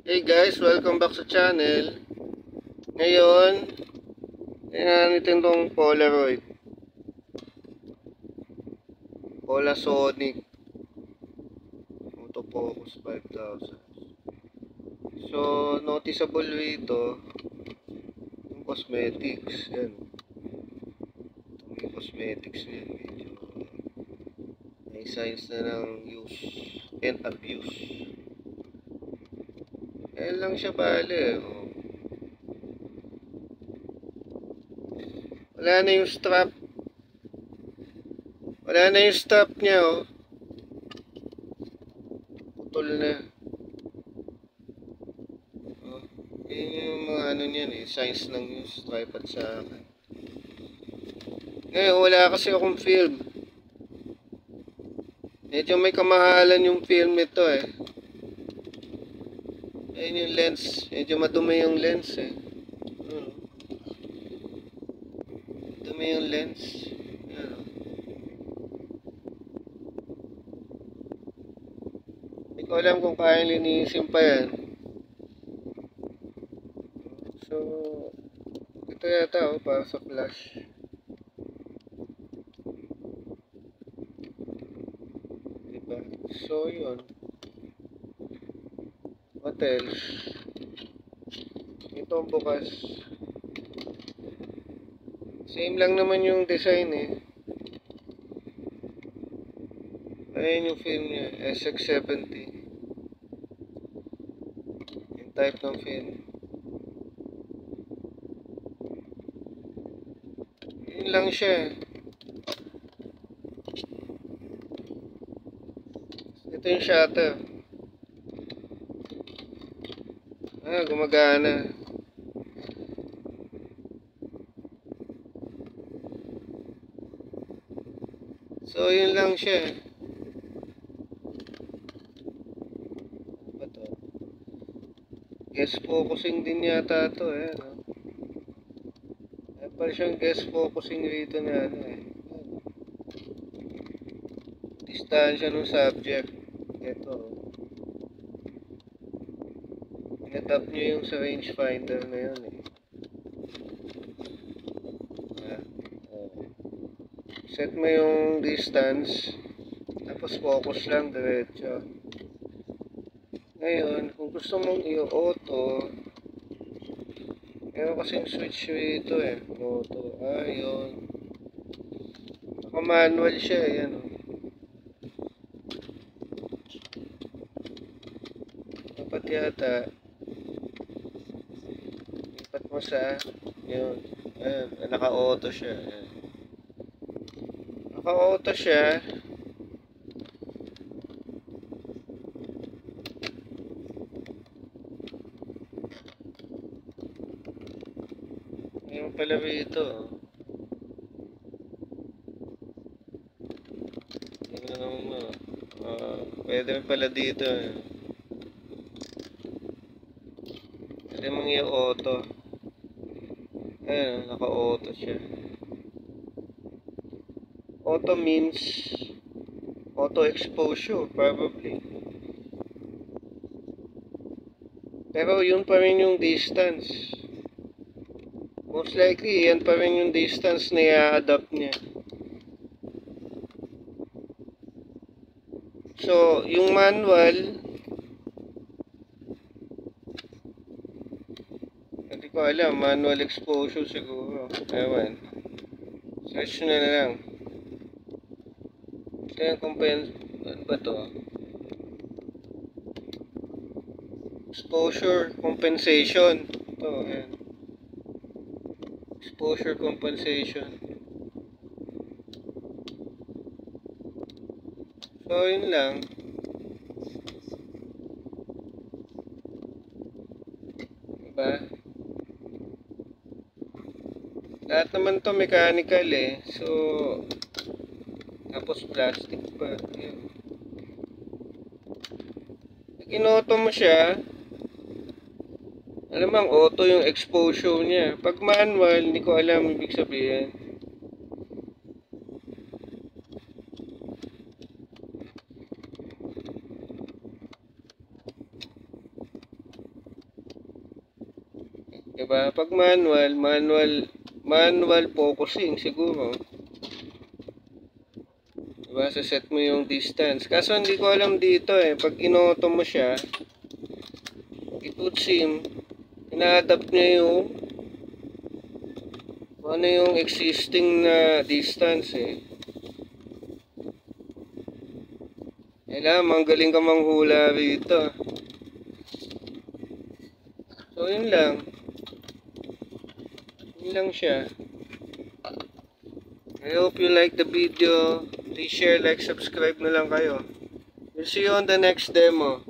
Hey guys, welcome back sa channel. Ngayon, tingnan itong Polaroid Polasonic Autofocus 5000. So, noticeable ito yung cosmetics. Yan. Yung cosmetics niya medyo may signs na ng use and abuse. Ayan lang siya bale. Wala na yung strap. Wala na yung strap niya, oh. Putol na. Oh. Yun yung mga ano niyan, eh. Signs ng use. Tripod sa akin. Ngayon, wala kasi akong film. Medyo may kamahalan yung film nito, eh. Ayun yung lens. Medyo madumi yung lens, eh. Madumi yung lens. Ayan, oh. Hindi ko alam kung kaya linisin pa yan. So, ito yata, oh, para sa flash. Diba? So, yun. What else? Ito ang bukas. Same lang naman yung design, eh. Ayan yung film niya. SX70. Yung type ng film. Yun lang siya. Ito yung shutter. Gumagana. So, yun lang siya. Ano ba to? Guest focusing din yata to, eh. No? Ay, pala siyang guest focusing rito na ano, eh. Distansya ng subject. Ito. Pinatap nyo yung sa rangefinder na yun, eh. Set mo yung distance. Tapos focus lang diretso. Ngayon, kung gusto mong i-auto, meron kasing switch rito, eh. Auto. Yun. Naka-manual siya, eh. Yan, oh. Dapat yata lipat mo sa yun. Ayan, naka-auto siya. Ayan. Naka-auto siya. Yung pala rito. Tingnan naman mo. Pwede pala dito, eh. Pwede mong i-auto. Ayan, naka-auto siya. Auto means auto exposure, probably. Pero yun pa rin yung distance. Most likely, yan pa rin yung distance na i-adapt niya. So, yung manual, hindi ko alam, manual exposure siguro. Ewan. Search na lang. Ito yung ano ba to? Exposure compensation. Ito, ayan. Exposure compensation. So, yun lang. Diba? Lahat naman to mechanical, eh. So, tapos plastic pa. Ayan. Inoto mo siya. Alam mo, auto yung exposure niya. Pag manual, hindi ko alam ibig sabihin. Diba? Pag manual focusing siguro. Diba? Set mo yung distance. Kaso hindi ko alam dito eh. Pag inoto mo siya, it would seem, ina-adapt niya yung ano yung existing na distance eh. Kailangan manggaling ka manghula rito. So yun lang. Yun lang siya. I hope you like the video. Please share, like, subscribe na lang kayo. We'll see you on the next demo.